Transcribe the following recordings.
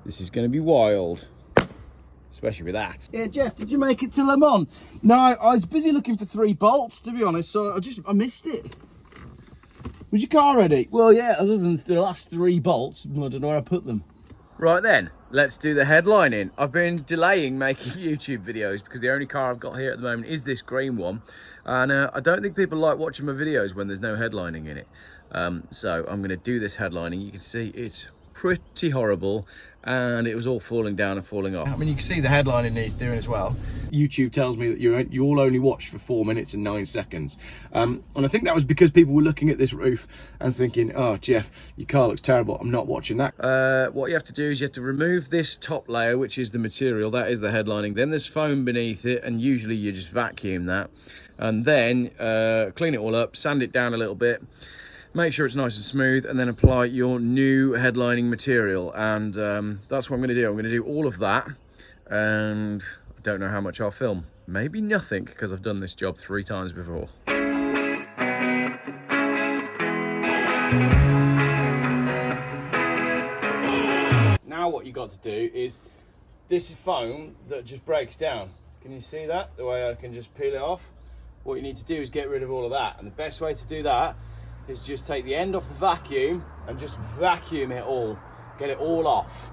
This is going to be wild, especially with that. Yeah, Geoff, did you make it to Le Mans? No, I was busy looking for 3 bolts, to be honest, so I missed it. Was your car ready? Well, yeah, other than the last 3 bolts, I don't know where I put them. Right then, let's do the headlining. I've been delaying making YouTube videos because the only car I've got here at the moment is this green one. And I don't think people like watching my videos when there's no headlining in it. So I'm going to do this headlining. You can see it's pretty horrible and it was all falling down and falling off. I mean, you can see the headlining needs doing as well. YouTube tells me that you all only watched for 4 minutes and 9 seconds. And I think that was because people were looking at this roof and thinking, oh, Geoff, your car looks terrible. I'm not watching that. What you have to do is you have to remove this top layer, which is the material. That is the headlining. Then there's foam beneath it, and usually you just vacuum that. And then clean it all up, sand it down a little bit, make sure it's nice and smooth, and then apply your new headlining material. And that's what I'm going to do. I'm going to do all of that, and I don't know how much I'll film. Maybe nothing, because I've done this job 3 times before. Now what you got to do is, this is foam that just breaks down. Can you see that? The way I can just peel it off? What you need to do is get rid of all of that. And the best way to do that is just take the end off the vacuum and just vacuum it all. Get it all off.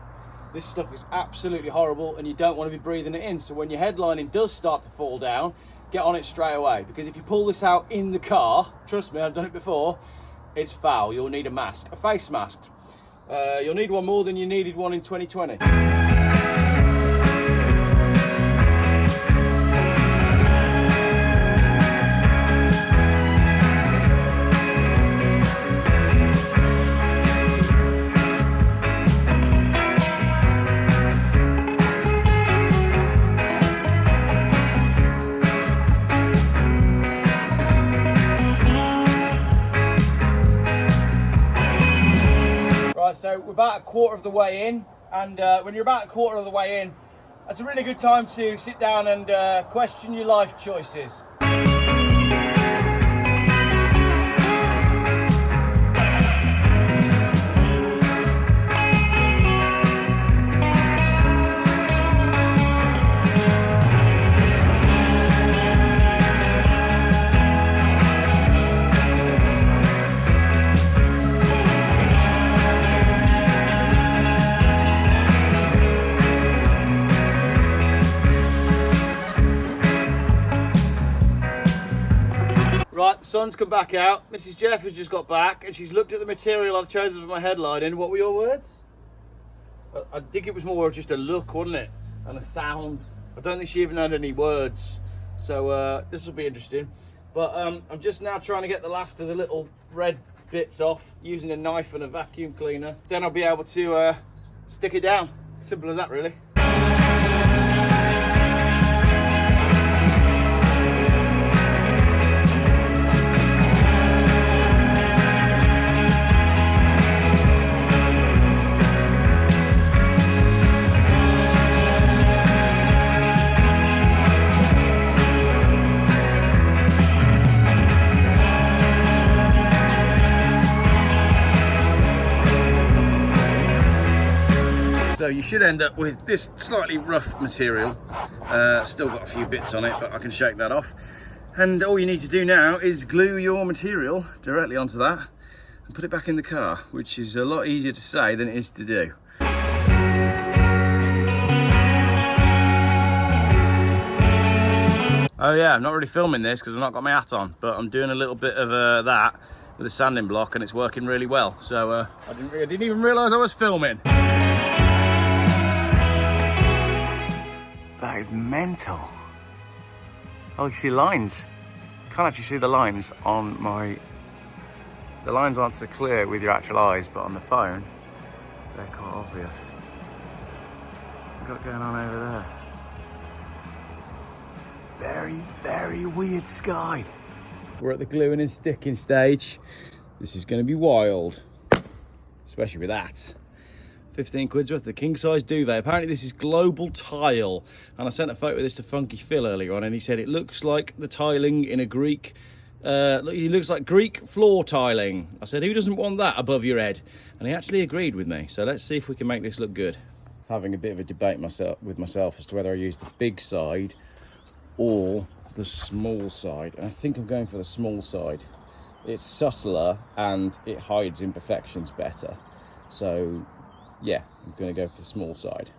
This stuff is absolutely horrible and you don't want to be breathing it in. So when your headlining does start to fall down, get on it straight away. Because if you pull this out in the car, trust me, I've done it before, it's foul. You'll need a mask, a face mask. You'll need one more than you needed one in 2020. So we're about a quarter of the way in, and when you're about a quarter of the way in, that's a really good time to sit down and question your life choices. Right, the sun's come back out. Mrs. Geoff has just got back and she's looked at the material I've chosen for my headlining. What were your words? I think it was more just a look, wasn't it? And a sound. I don't think she even had any words. So this will be interesting. But I'm just now trying to get the last of the little red bits off using a knife and a vacuum cleaner. Then I'll be able to stick it down. Simple as that, really. So you should end up with this slightly rough material. Still got a few bits on it, but I can shake that off. And all you need to do now is glue your material directly onto that and put it back in the car, which is a lot easier to say than it is to do. Oh yeah, I'm not really filming this because I've not got my hat on, but I'm doing a little bit of that with a sanding block and it's working really well. So I didn't even realise I was filming. That is mental. Oh, you see lines. Can't actually see the lines on my... The lines aren't so clear with your actual eyes, but on the phone, they're quite obvious. What's got going on over there? Very, very weird sky. We're at the gluing and sticking stage. This is going to be wild, especially with that. 15 quid's worth of the king size duvet. Apparently this is global tile, and I sent a photo of this to Funky Phil earlier on and he said it looks like the tiling in a Greek it looks like Greek floor tiling. I said, who doesn't want that above your head? And he actually agreed with me, so let's see if we can make this look good. having a bit of a debate with myself as to whether I use the big side or the small side. And I think I'm going for the small side. It's subtler and it hides imperfections better. So yeah, I'm going to go for the small side.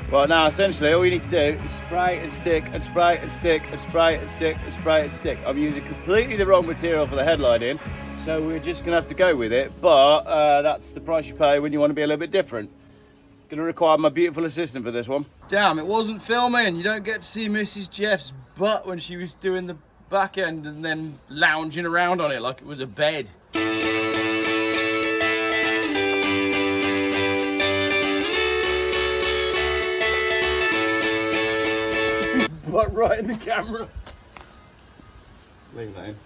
Right, now essentially all you need to do is spray and stick and spray and stick and spray and stick and spray and stick. I'm using completely the wrong material for the headlining, so we're just going to have to go with it, but that's the price you pay when you want to be a little bit different. Going to require my beautiful assistant for this one. Damn, it wasn't filming. You don't get to see Mrs. Geoff's butt when she was doing the back end and then lounging around on it like it was a bed. But right in the camera. Leave that in.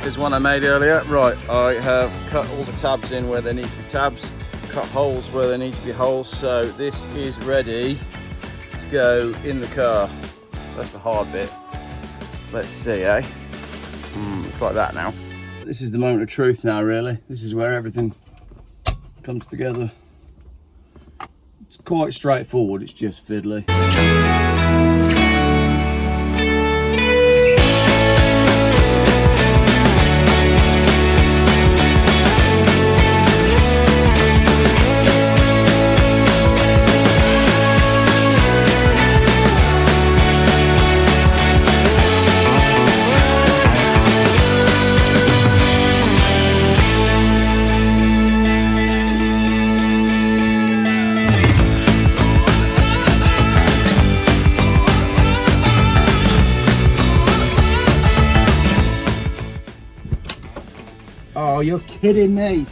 This one I made earlier. Right, I have cut all the tabs in where there need to be tabs, cut holes where there need to be holes, so this is ready to go in the car. That's the hard bit. Let's see, eh? Looks like that now. This is the moment of truth now, really. This is where everything comes together. It's quite straightforward, it's just fiddly. Oh, you're kidding me.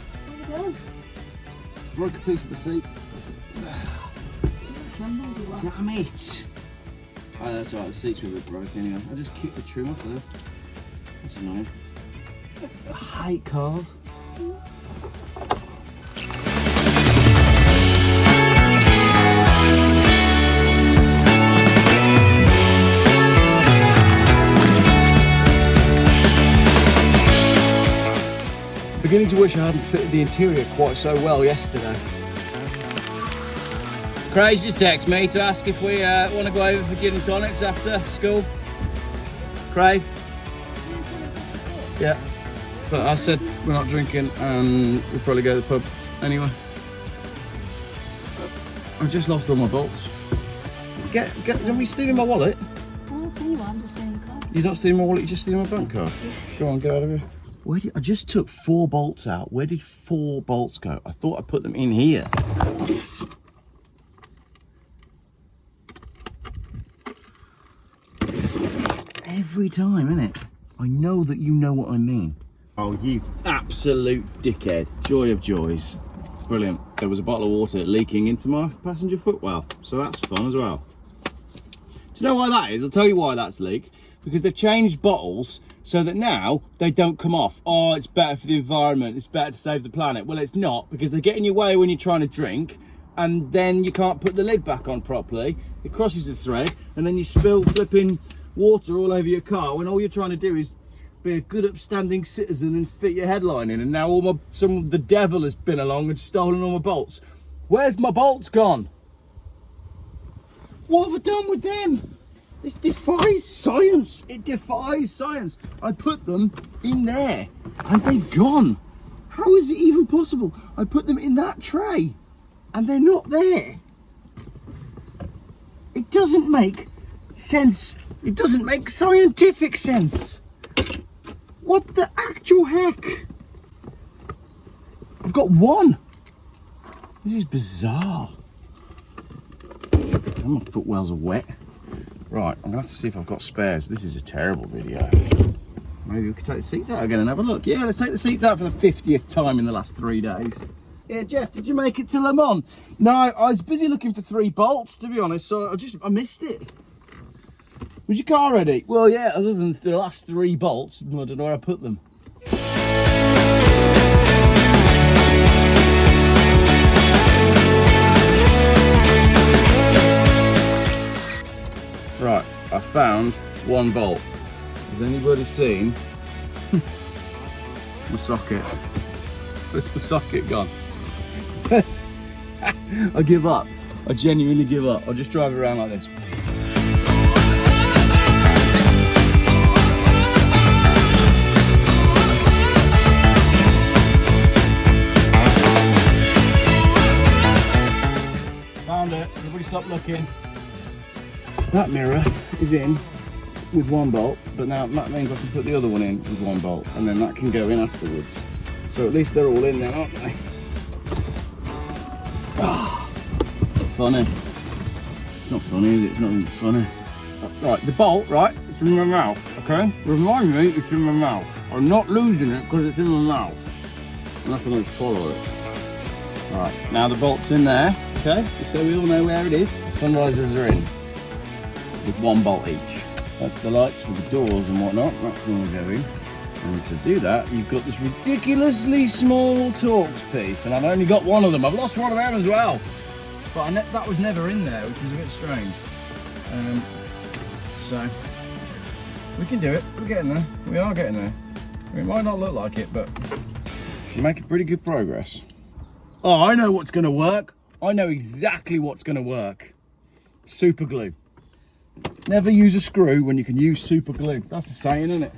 Broke a piece of the seat. Damn it. Oh, that's alright, the seats were a bit broke anyway. I just kicked the trim off there. That's annoying. I hate cars. Beginning to wish I hadn't fitted the interior quite so well yesterday. Craig just texted me to ask if we want to go over for gin and tonics after school. Craig? Yeah. But I said we're not drinking and we'll probably go to the pub anyway. I just lost all my bolts. Don't be stealing my wallet? I'm not stealing one, I'm just stealing the car. You're not stealing my wallet, you're just stealing my bank card? Yeah. Go on, get out of here. I just took 4 bolts out. Where did 4 bolts go? I thought I put them in here. Every time, innit? I know that you know what I mean. Oh, you absolute dickhead. Joy of joys. Brilliant. There was a bottle of water leaking into my passenger footwell, so that's fun as well. Do you know why that is? I'll tell you why that's leaked. Because they've changed bottles so that now they don't come off. Oh, it's better for the environment, it's better to save the planet. Well, it's not, because they get in your way when you're trying to drink, and then you can't put the lid back on properly. It crosses the thread, and then you spill flipping water all over your car when all you're trying to do is be a good upstanding citizen and fit your headline in. And now the devil has been along and stolen all my bolts. Where's my bolts gone? What have I done with them? This defies science. It defies science. I put them in there and they've gone. How is it even possible? I put them in that tray and they're not there. It doesn't make sense. It doesn't make scientific sense. What the actual heck? I've got 1. This is bizarre. Oh, my footwells are wet. Right, I'm gonna have to see if I've got spares. This is a terrible video. Maybe we could take the seats out again and have a look. Yeah, let's take the seats out for the 50th time in the last 3 days. Yeah, Geoff, did you make it to Le Mans? No, I was busy looking for 3 bolts, to be honest, so I missed it. Was your car ready? Well, yeah, other than the last 3 bolts, I don't know where I put them. and one bolt. Has anybody seen my socket? Where's my socket gone? I give up. I genuinely give up. I'll just drive it around like this. Found it. Everybody stop looking. That mirror is in with one bolt, but now that means I can put the other one in with one bolt, and then that can go in afterwards. So at least they're all in there, aren't they? Ah, funny. It's not funny, is it? It's not even funny. Right, the bolt, right, it's in my mouth, okay? Remind me it's in my mouth. I'm not losing it because it's in my mouth. Unless I'm going to swallow it. Alright, now the bolt's in there, okay? Just so we all know where it is. The sunrisers are in with one bolt each. That's the lights for the doors and whatnot. That's all going. And to do that, you've got this ridiculously small Torx piece, and I've only got one of them. I've lost one of them as well. But that was never in there, which was a bit strange. So, we can do it. We're getting there. We are getting there. It might not look like it, but we're making pretty good progress. Oh, I know what's going to work. I know exactly what's going to work. Super glue. Never use a screw when you can use super glue. That's the saying, isn't it?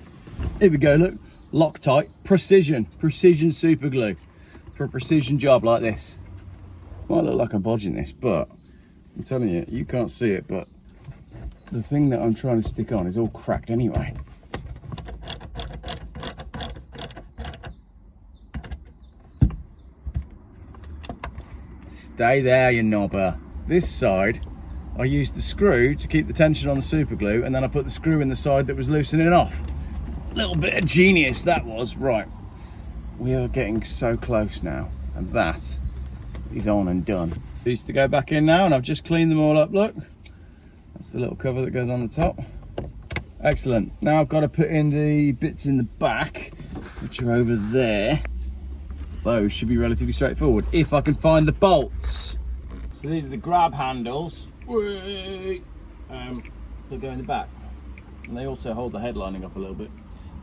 Here we go, look. Loctite, precision super glue for a precision job like this. Might look like I'm bodging this, but I'm telling you, you can't see it, but the thing that I'm trying to stick on is all cracked anyway. Stay there, you knobber. This side, I used the screw to keep the tension on the super glue, and then I put the screw in the side that was loosening off. Little bit of genius that was. Right, we are getting so close now, and that is on and done. These to go back in now, and I've just cleaned them all up. Look, that's the little cover that goes on the top. Excellent. Now I've got to put in the bits in the back, which are over there. Those should be relatively straightforward if I can find the bolts. So these are the grab handles. That go in the back, and they also hold the headlining up a little bit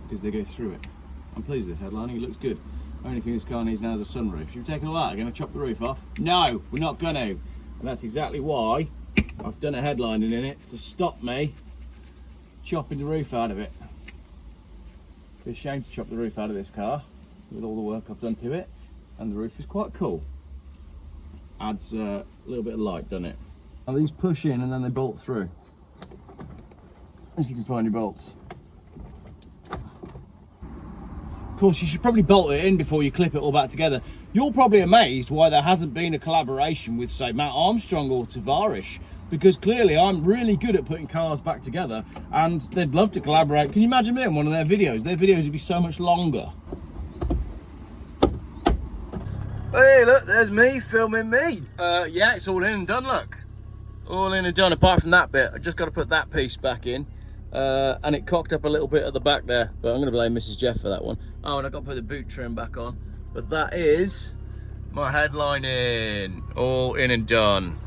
because they go through it. I'm pleased with this headlining, it looks good. Only thing this car needs now is a sunroof. Should we take it all out? Going to chop the roof off? No, we're not going to, and that's exactly why I've done a headlining in it, to stop me chopping the roof out of it. It's a shame to chop the roof out of this car with all the work I've done to it, and the roof is quite cool. Adds a little bit of light, doesn't it? Now these push in and then they bolt through. If you can find your bolts. Of course, you should probably bolt it in before you clip it all back together. You're probably amazed why there hasn't been a collaboration with, say, Matt Armstrong or Tavarish, because clearly I'm really good at putting cars back together, and they'd love to collaborate. Can you imagine me in one of their videos? Their videos would be so much longer. Hey, look, there's me filming me. Yeah, it's all in and done, look. All in and done, apart from that bit. I just got to put that piece back in. And it cocked up a little bit at the back there, but I'm going to blame Mrs. Geoff for that one. Oh, and I've got to put the boot trim back on. But that is my headlining, all in and done.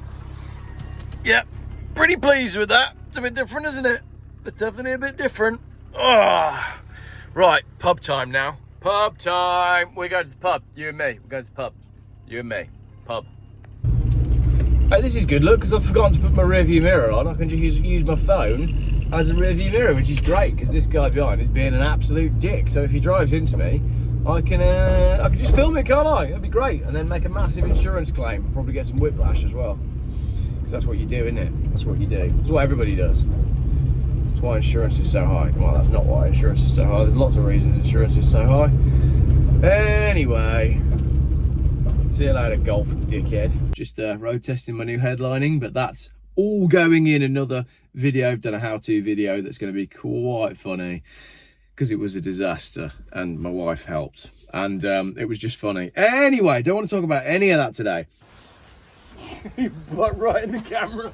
Yep, pretty pleased with that. It's a bit different, isn't it? It's definitely a bit different. Oh. Right, pub time now. Pub time. We're going to the pub, you and me. We're going to the pub, you and me. Pub. Hey, this is good, look, because I've forgotten to put my rear view mirror on. I can just use my phone as a rear view mirror, which is great, because this guy behind is being an absolute dick. So if he drives into me, I can just film it, can't I? That'd be great. And then make a massive insurance claim. Probably get some whiplash as well. Because that's what you do, isn't it? That's what you do. That's what everybody does. That's why insurance is so high. Well, that's not why insurance is so high. There's lots of reasons insurance is so high. Anyway, see you later, golf dickhead. Just road testing my new headlining, but that's all going in another video. I've done a how-to video that's going to be quite funny because it was a disaster and my wife helped, and it was just funny. Anyway, don't want to talk about any of that today. But right in the camera.